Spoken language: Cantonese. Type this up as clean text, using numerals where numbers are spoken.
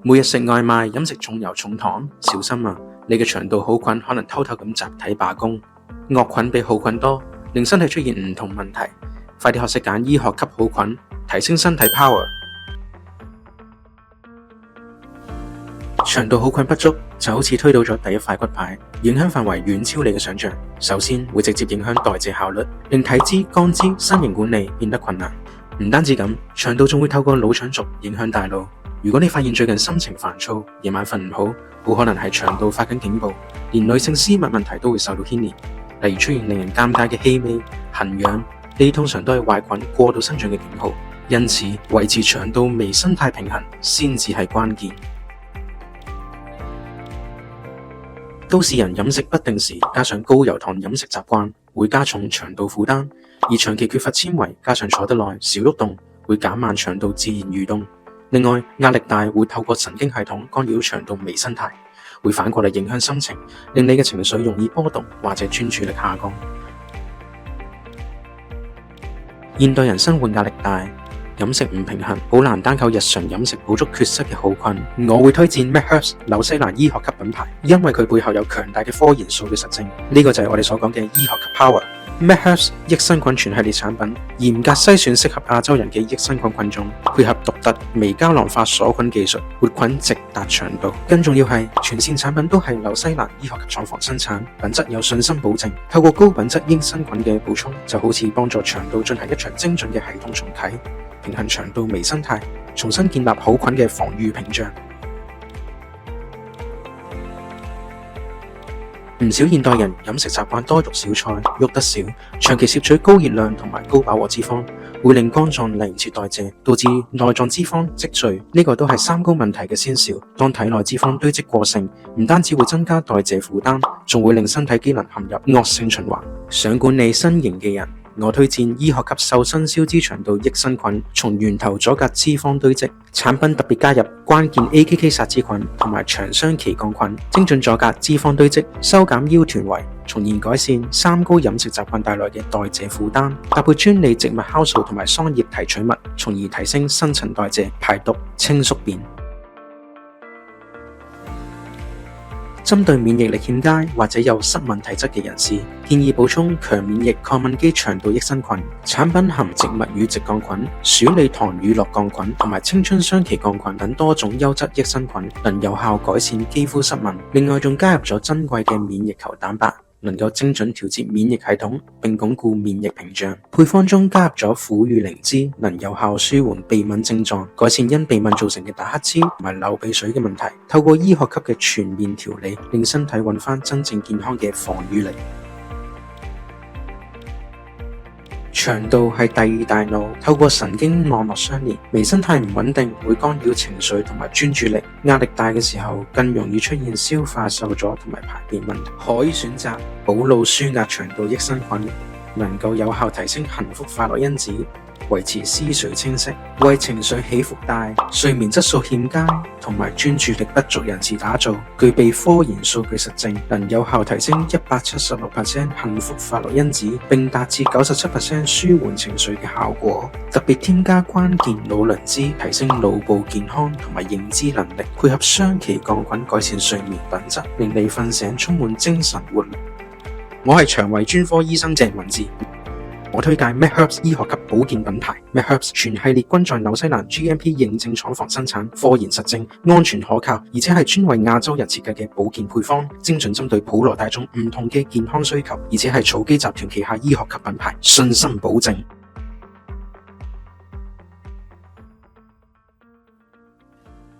每日食外賣，飲食重油重糖，小心啊！你嘅腸道好菌可能偷偷咁集體罷工，惡菌比好菌多，令身體出現唔同問題。快啲學識揀醫學級好菌，提升身體 power。腸道好菌不足就好似推倒咗第一塊骨牌，影響範圍遠超你嘅想象。首先會直接影響代謝效率，令體脂、肝脂、身形管理變得困難。唔單止咁，腸道仲會透過腦腸軸影響大腦。如果你發現最近心情煩躁，夜晚瞓唔好，好可能係腸道發緊警報。連女性私密問題都會受到牽連，例如出現令人尷尬嘅氣味、痕癢，呢啲通常都係壞菌過度生長嘅警號。因此，維持腸道微生態平衡先至係關鍵。都市人飲食不定時，加上高油糖飲食習慣，會加重腸道負擔。而長期缺乏纖維，加上坐得耐、少喐動，會減慢腸道自然蠕動。另外，壓力大會透過神經系統干擾腸道微生態，會反過嚟影響心情，令你嘅情緒容易波動或者專注力下降。現代人生活壓力大，飲食唔平衡，好難單靠日常飲食補足缺失嘅好菌。我會推薦 MedHerbs 紐西蘭醫學級品牌，因為佢背後有強大嘅科研數據實證。呢個就係我哋所講嘅醫學級 power。MedHerbs 益生菌全系列產品，嚴格篩選適合亞洲人嘅益生菌菌種，配合獨特微膠囊化鎖菌技術，活菌直達腸道。更重要係全線產品都係紐西蘭醫學級廠房生產，品質有信心保證。透過高品質益生菌嘅補充，就好似幫助腸道進行一場精準嘅系統重啟，平衡腸道微生態，重新建立好菌嘅防禦屏障。唔少現代人飲食習慣多肉少菜，喐得少，長期攝取高熱量同埋高飽和脂肪，會令肝臟嚟唔切代謝，導致內臟脂肪積聚。呢個都係三高問題嘅先兆。當體內脂肪堆積過剩，唔單止會增加代謝負擔，仲會令身體機能陷入惡性循環。想管理身形嘅人，我推薦醫學級瘦身消脂腸道益生菌，從源頭阻隔脂肪堆積。產品特別加入關鍵 AKK 殺脂菌同埋長雙歧桿菌，精準阻隔脂肪堆積，收減腰臀圍，從而改善三高飲食習慣帶來嘅代謝負擔。搭配專利植物酵素同埋桑葉提取物，從而提升新陳代謝、排毒、清宿便。針對免疫力欠佳或者有濕敏體質嘅人士，建議補充強免疫抗敏肌腸道益生菌。產品含植物乳直桿菌、鼠李糖乳酪桿菌同埋青春雙歧桿菌等多種優質益生菌，能有效改善肌膚濕敏。另外仲加入咗珍貴嘅免疫球蛋白，能夠精準調節免疫系統並鞏固免疫屏障。配方中加入咗苦與靈芝，能有效舒緩鼻敏症狀，改善因鼻敏造成嘅打乞嗤同埋流鼻水嘅問題。透過醫學級嘅全面調理，令身體揾返真正健康嘅防禦力。腸道係第二大腦，透過神經網絡相連，微生態唔穩定會干擾情緒同埋專注力。壓力大嘅時候，更容易出現消化受阻同埋排便問題。可以選擇補腦舒壓腸道益生菌，能夠有效提升幸福快樂因子，維持思緒清晰，為情緒起伏大、睡眠質素欠佳同埋專注力不足人士打造。具備科研數據實證，能有效提升176%幸福快樂因子，並達至97%舒緩情緒嘅效果。特別添加關鍵腦磷脂，提升腦部健康同埋認知能力，配合雙歧桿菌改善睡眠品質，令你瞓醒充滿精神活力。我係腸胃專科醫生鄭文志。我推介 MedHerbs 醫學級保健品牌 MedHerbs 全系列均在紐西蘭 GMP 認證廠房生產，科研實證，安全可靠，而且係專為亞洲人設計嘅保健配方，精準針對普羅大眾唔同嘅健康需求，而且係草基集團旗下醫學級品牌，信心保證。